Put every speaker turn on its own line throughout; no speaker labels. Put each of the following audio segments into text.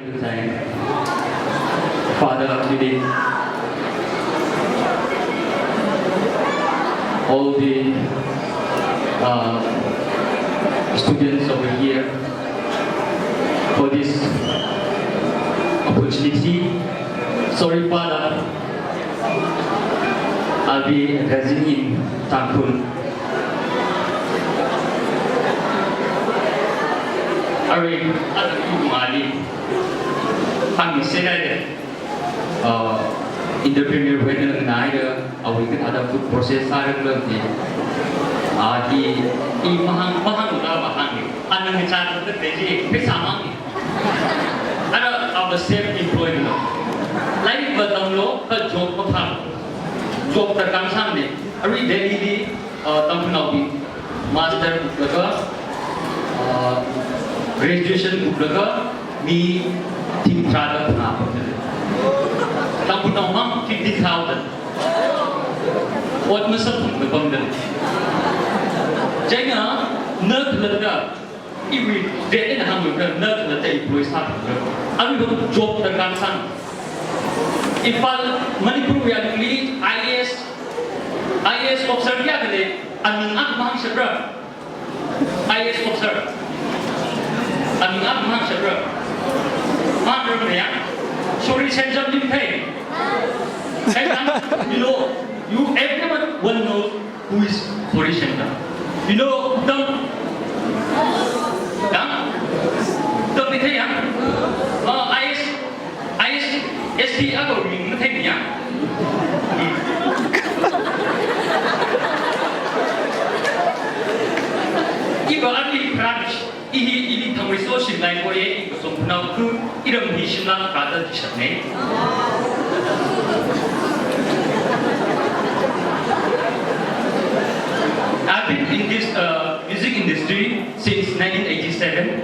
to thank Father Abdullah, all the students over here for this opportunity. Sorry, Father, I'll be addressing in Thangkun. Ari, ada kumali, kami sedang entrepreneur wedding naida, awikan ada food processor lagi. Di mahang udah mahang, anang cara terjadi bersama. Ada our self employment. Lain betul lo ke job apa? Job terkam ni. Ari daily di tampil master juga. Graduation juga ni tim trader pernah pernah. Tampun nama 50,000. What masa pun berpendek. Jangan nak lega. Ibu dia nak hamil nak lega employee sah. Abi tu job terkam. Ipal Manipur yang ni IAS officer dia kene. Amin ak mahal sebab IAS officer. Amin ak mahal sebab. Mana ni ya? Sorry, senjam di pay. You know, everyone will know who is Sorry Senjam. You know, don't itu ya. IS ST aku ring macam ni ya. Ibu ahli branch ini Thangmeiso Shinglai boleh ikut sempurna tu iram hisna kata di sana. I've been in this music industry since 1987.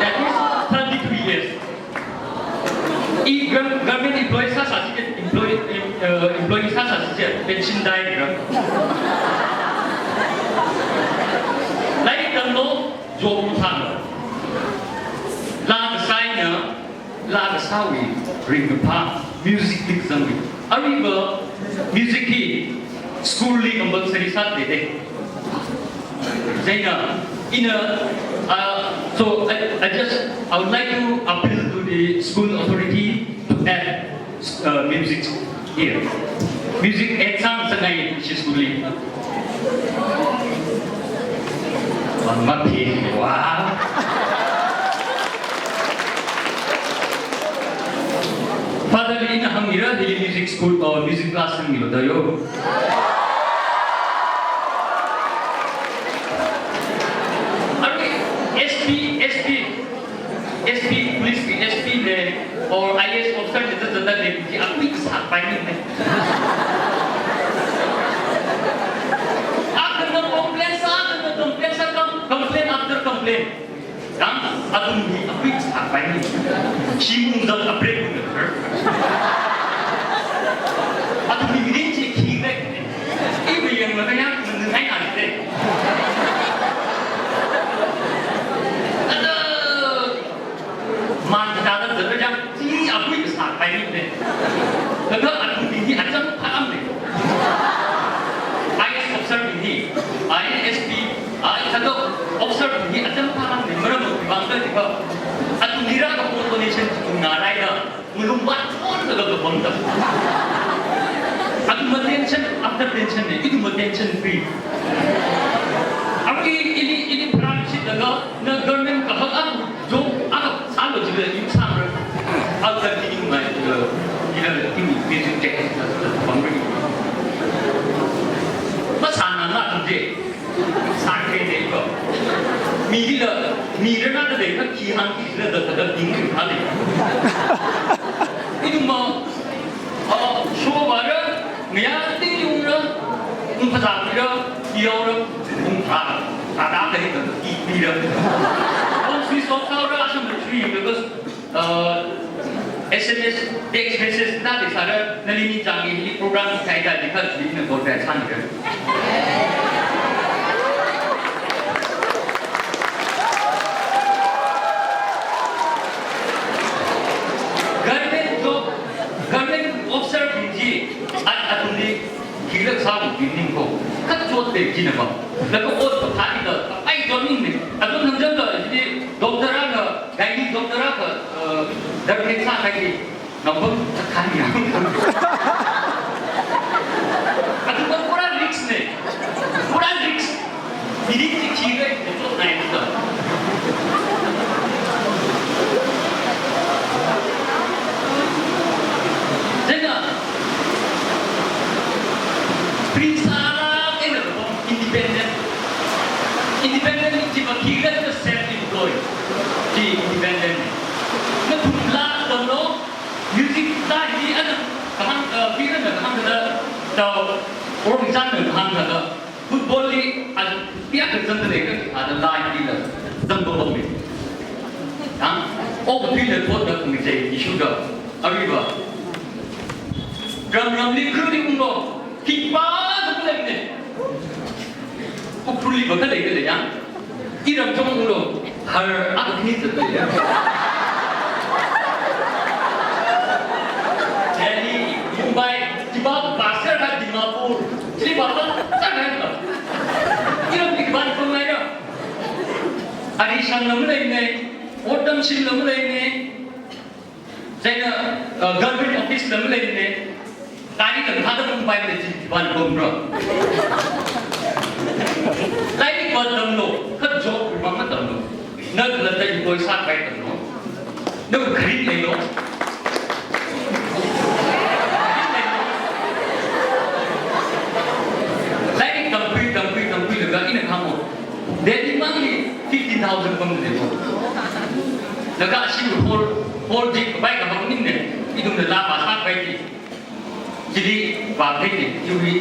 That is 33 years. Government employees sahaja employees sahaja pension diagram. Like kalau job utama, laga saya, laga Savio, khipa, music exam. Ariba music ki school li compulsory saat dete. So I would like to appeal to the school authority to add music here. Music exam sengai di school ini. Mati, wow. Father ini hamira di music school or music class yang milo tayo. SP, police, SP or IS officer itu tentang dia aku itu sampai ni. Akan complain after complain. Dan aku itu sampai ni. Cium dan abrek pun. Aku ini cek kibek. Ibu yang mana mendengar ada. Manfaat terjadi, ini aku itu sampai ni. Kalau aku ini ada paham ni. IS officer ini, ISP, kalau officer ini ada paham ni. Mereka bangga juga. Aku nira aku donation ngarai dah, melumpat pun agak berbangga. Aku mentension after tension ni, itu mentension free. Aku ini perancis juga, government kahak aku job aku selalu juga ini sama. Aku tadi ini ini music tech bangga. Pasangan lah tu sakit ni ko. Mila nak ada dekat kian kita ada bingli kali. Itu mau show baru, maya tinggi umrah, pasang dia, dia orang umrah, ada dari itu dia. We saw our Russian retreat because SMS text message that is our nalini jangi program kaida because we know that hundred. เลือกสาวกินนิ่งโก้ก็ชวนเด็กกินนะแล้วก็อดกับทานก็ไอ้จนนิ่งเนี่ยแต่ต้องทำจังเลยที่ด็อกเตอร์ก็ไอ้ด็อกเตอร์ก็ดับเบิลซ่าไอ้ที่น้องก็ทานอย่างอันนี้ก็kurang risk nih kurang risk jadi kira itu naik itu jadi prinsip ini independen cuma kira itu self employed di independen nah pula dulu music tadi ada kaman kira ada kaman ada orang sana kaman ada football ni ada pihak kerja mereka ada lain di dalam tempat ini, oh pilih foto menjadi isu dah, apa? Ram ni kerja uno, khipa tu boleh ni, oh perlu bakal lagi le yang, iram cuma uno, har aku ni tu ya. Jadi Mumbai, tiba pasar kat Dimapur, jadi bapak sana tu. Iram ni keban pun ada. Arisan nama lainnya, odam sim nama lainnya, saya government office nama lainnya, tadi kan ada Mumbai ni keban pun bro. Lain keban dulu, kerja rumah macam dulu, nak letak ibu sahaja baik dulu, nak kerja dulu. Tampil juga ini kamu. Dari mana ni 50,000 pun ni. Lega asyik whole jik baik apa pun ni. Itu dah lama sangat baik. Jadi bagai ni, jadi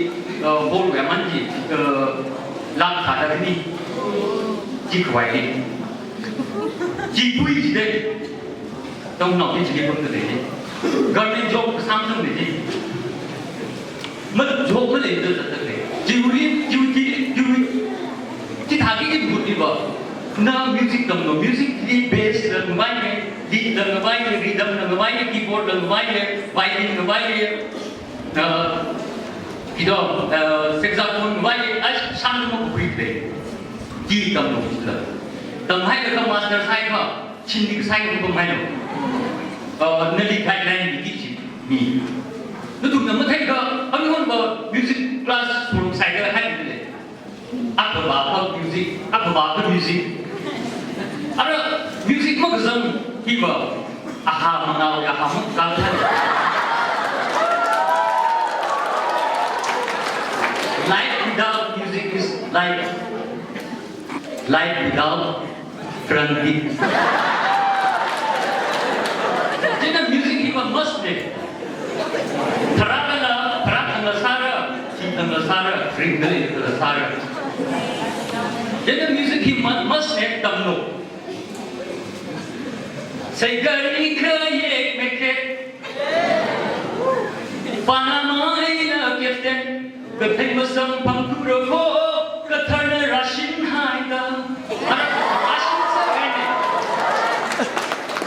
whole zaman ni lama ada ni. Jik baik ni. Jik pui jadi. Tong nak ni jadi pun tu ni. Government job samphang ni. Mat job ni itu tetap ni. Juriที่ทางที่พูดดีบ่น่ามิวสิกดังโนมิวสิกที่เบสดังไม่เนี่ยดีดังไม่เนี่ยรีดังดังไม่เนี่ยคีย์บอร์ดดังไม่เนี่ยไวโอลินดังไม่เนี่ยที่ดอกเซ็กซ์โฟนไม่เนี่ยไอ้ช่างมันก็พูดเลยดีดังโนมิวสิกดังให้ก็มาสเตอร์ไซค์ก็ชิ้นนี้ไซค์ก็ไม่หรอกนั่นที่ไกด์ไลน์มีกี่ชิ้นมีแล้วถูกนำมาให้ก็เอาเป็นคนบอกมิวสิกคลาสโปรไซค์ก็ให้เลยapa bapak music, ada music mah kesan khipa, aha menau ya kamu kalian. Life without music is like life without drumbeat. Jadi music khipa must deh. Terang sara, cinta sara, ringgeli sara. Jadi music he must have tamno. Saya gari kerja meket, panama eina keften, ketai samphang kuroko, khararchan haida. Ashin sekali.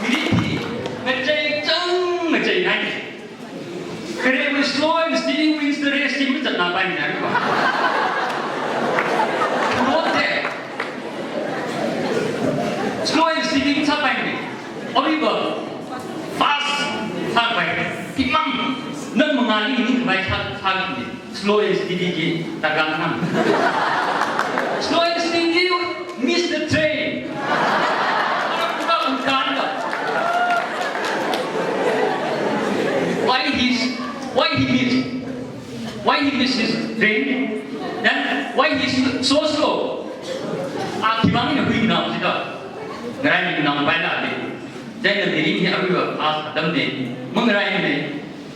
Miri ngecai naik. Kerana slow and steady wins the race, ini macam apa ni? Slow and steady sampai ni, oriba fast sampai imam nak mengali ini baik sampai slow and steady je tagangkan. Slow and steady miss the train. Orang buka bukan tak. Why he miss his train? Dan why he's so slow? Akibatnya nak pergi nak kita. Ngerai ni nak bayar ni. Jadi diri ni aku as adam ni. Mengerai ni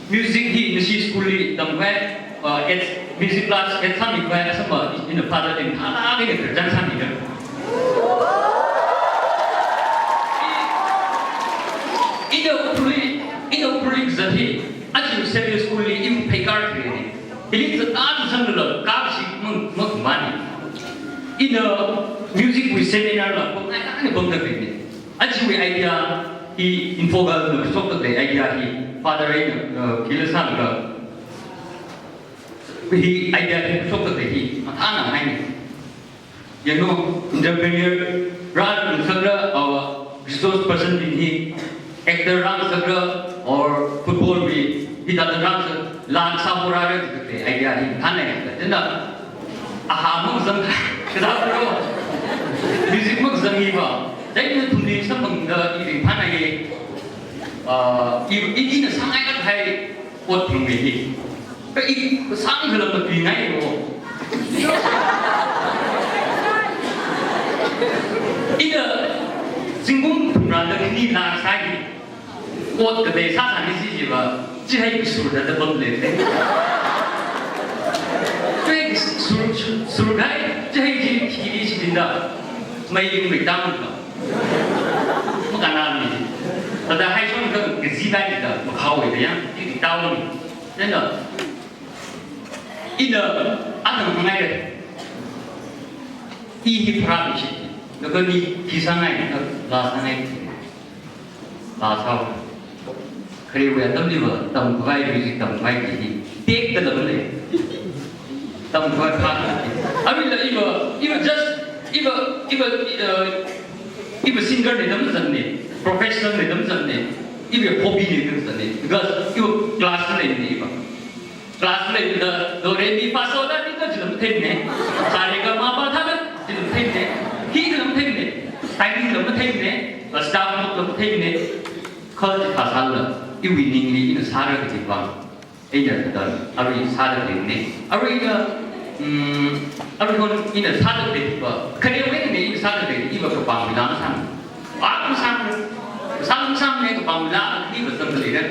music ni nasi school ni tempat music class kita ni bayar semua. Ini pada ni thana ni kerja sana ni. Ini perlu jadi. Aje Savio school ni ini pekar ni. Ini tetap sangat kasih mengmani. Ini music we seminar lah. Pokoknya ni bangga ni. Aje we idea i infogal tu sok tu idea i father ini kila sana. He idea to talk to he, Matana Hang. You know, entrepreneur, rather than or resource person in he, actor run or football he doesn't run land samurare the idea he can't. Then aha, music Muxamiva. Then to do something in Panay. In a song I got high what from me. But it sounds a little bit nice. In a single rather need not side. What the day Satan is easier, Jay should at the bundle. Surgai, Jay, he is in the making me down. But the high school is divided how we are down. Then in the other night, he promised the Goni Kisanai last night. Last hour. Korea deliver, don't provide music, don't provide take the lovely. Don't provide partner. I mean, even just if a singer doesn't professional doesn't if a hobby doesn't because you classmate classmate the do re mi fa so that it doesn't take me Sareng ma pa tha didn't take me he didn't take me timing didn't take me but staff didn't take me cause kasa you winning in the Sareng the one eina the ari Sareng ne ari everyone in a Saturday, career winning in Saturday, even for Bangla Sam. After some make Bangla, he was some later.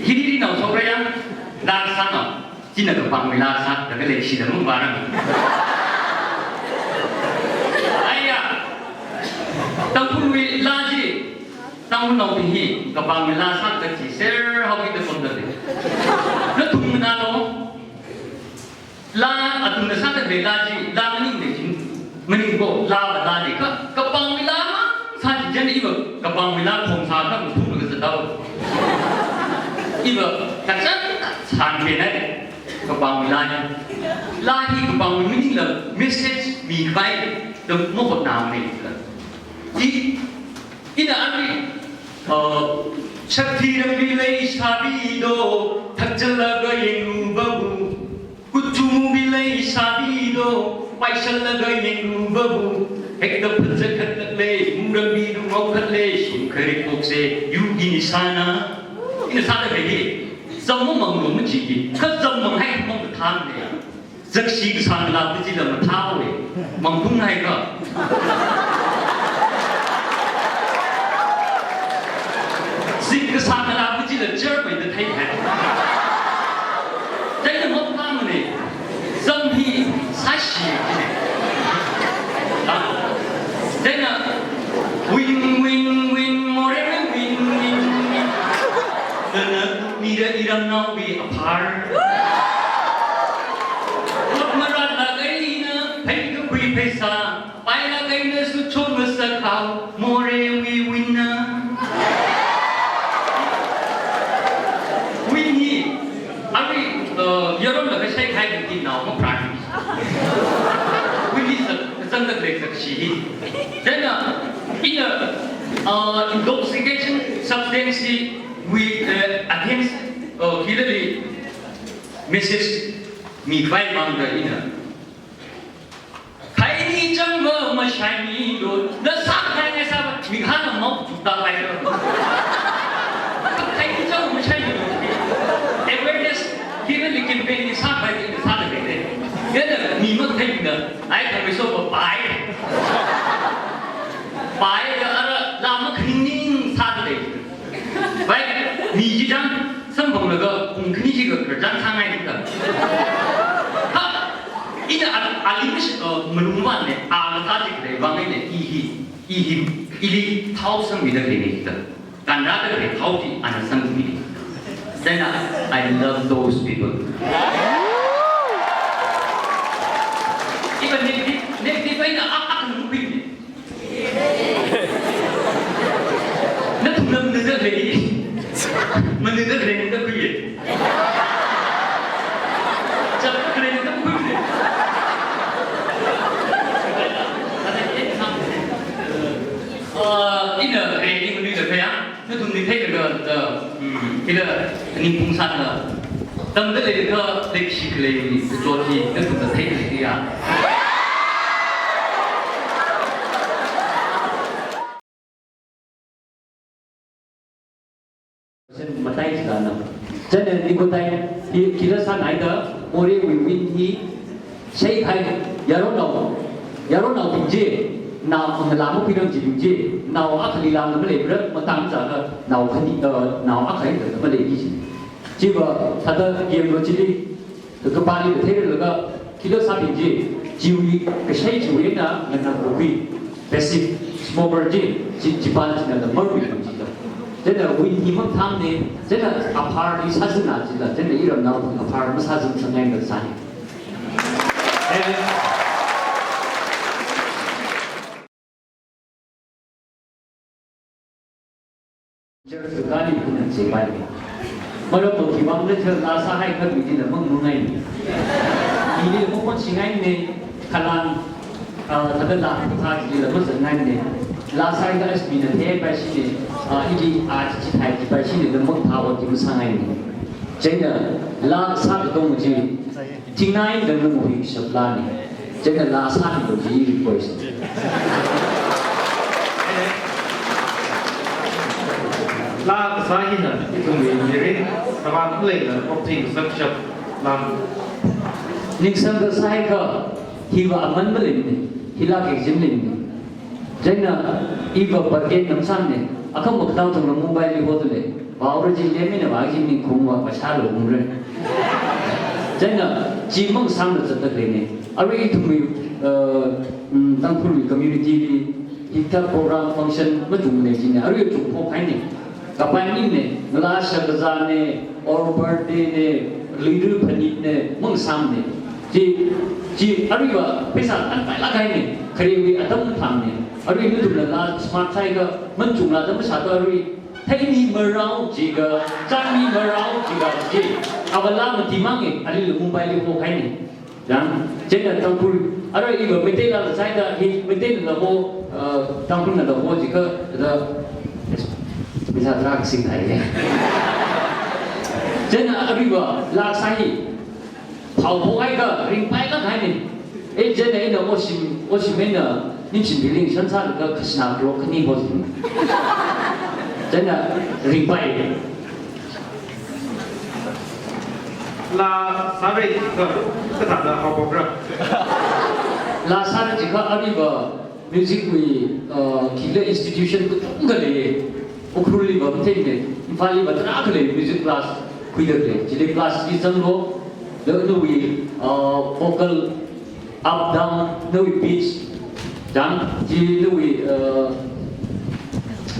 He didn't know so very that son of Tina Bangla Sat, the village, the Mumbaran. Tampuri Laji, Town of He, the Bangla Santa, Sir, how we the Fundament. The Tumunano La at the Saturday Laji, Lamini, Meningo, La Ladika, Kapangila, Sat Geneva, Kapangila, Pomsata, who is the dog. Eva, Katsan, Sankenet, Kapangila, Lahi, Kapang, message me by the Mopot now. In the army, Shakti Bilay Savio, Thotya Yengu, Kutu Bilay Savio, Paisalaga Yengu Babu, Hector Pazakale, Murabi, Mokale, Karikoxe, Yuginisana, in the Saturday, some woman Muji, because someone had on the time. Zakshi Sanla, the Matawi, Mampunga. The Samala, which is a German that take it. Then the more family, some he sashi. Then win, more win. Then neither Iram now be apart. What Marana Eina, pay the Quipesa, by the Gainers who told us a cow, more we winner. You're the best I can now, no practice. We need some of the then in intoxication substance we against clearly Mrs. Me quite on the inner. Tiny jungle, masami, the samphang is up, we can't mount to that like tiny jungle, masami. Awareness. Given the campaign is hard by the Saturday. Then me not taking the I can be so buy the other Lama cleaning Saturday. Right? Me jump some from the girl, Knijiga, Jan Tangai. In a limit of Maluman, Alatic, Bangin, Ili, 1,000 with the clinic, and rather than healthy and something. Then I love those people. Even if they find a Mình đừng có đến cái gì. Chắc cái này nó không biết. Eina cái này mình được thấy á, nó tụi mình thấy được cái là niềm phung sanh là tâm rất là cái lịch sử cái chỗ thì nó tụi mình thấy được cái à. Mà tay là nào, cho nên đi qua tay thì khi nó sang này đó, ôi đi win thì xây hay giờ đó nào cũng gì nào mình làm một cái đơn chỉ cũng gì nào ác thì làm nó mới lấy rất mà tăng giờ là nào ác thấy được nó mới lấy gì chỉ vào thật là game rồi chỉ đi từ cái ba đi để thấy được là khi nó sang cũng gì chịu cái xây chịu ấy là mình làm một cái basic small virgin chỉ ba là mất việc cũng gì đâu. Thế là win thì mất tham này, thế là apart đi sát sinh là chỉ là thế là ý là nào apart mất sát sinh sang ngay được sai. Giờ sự cái gì cũng sẽ bay. Mà đâu một khi mà nó chơi là sao hay hơn thì là mong ngay. Ý là một con sinh anh này khả năng thật là thay chỉ là mất dần ngay này. La sai da es bina the ba shi ne idi a chi thai chi ba shi ne da mok tha wa ti sang ai ne chena la sa da dong ji ting nai da no hi sha la ne chena la sa da ji request
la sa hi na ti tung ni ri ta ba play la opting sak shap lam
ning sang da sai ka hi wa man ma lin hi la ke jim lin China iba pergi namsan ne, aku mau tahu tentang Mumbai ni betul le. Bawa orang jadi ni bagi ni kumwa pasal umur. China cimang sang tu cetak ni. Abi itu mi tangkul community ni kita program function macam ni cina. Abi itu pun kain ni. Kapan ni ngelas kerja ni, or birthday ni, leader penit ni, mang sang ni. Ji abi ba pesa an pai lagai ni, kerja atam tham ni. Ở đây chúng là smart sai cơ, mình chúng là tấm sát ở đây, thấy mi mờ rau chỉ cơ, trang mi mờ rau chỉ cơ gì, à vậy là mình tìm mang cái, ở đây là Mumbai đi mua cái này, rằng, trên là trong khu, ở đây bây giờ mình tên là sai cơ, thì mình tên là mua, trong khu là mua chỉ cơ, là, bây giờ ra sinh thái này, trên là ở đây là sai, thảo mua cái cơ, ring bay cái này, ấy trên này là mua sim là你是比零生产那个可是那个肯定不行，真的明白。
la sa ri ka ta da ha bo ra
La sana jika ari ba music we killer institution ku ngale okruli ba thei ne infali ba tra khale music class kuider le jile class ki janglo no we vocal up down no we pitch dan ji lui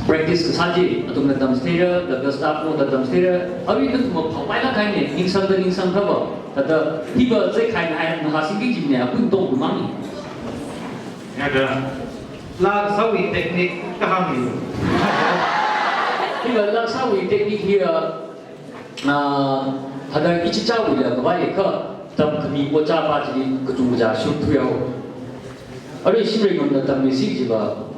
practice saji atum na damstera the staff no the damstera abi tu mo phawai la kai ne ning sang ka ba ta hi ba zai kai na ha sing ki ne apun tong bu mang
ya da la sa wi technique ka ha mi
hi ba la sa wi technique here hada ichi cha wi la ba ye ka tam khmi ko cha ba ji ku tu ja shu tu yao Ari simreng on datam musik jiba.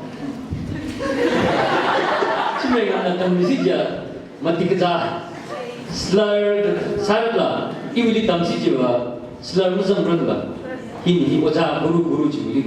Simreng on datam musik ja mati keja slur sarla iwili tamsi jiba slur musam ranga. Hini oja guru jibu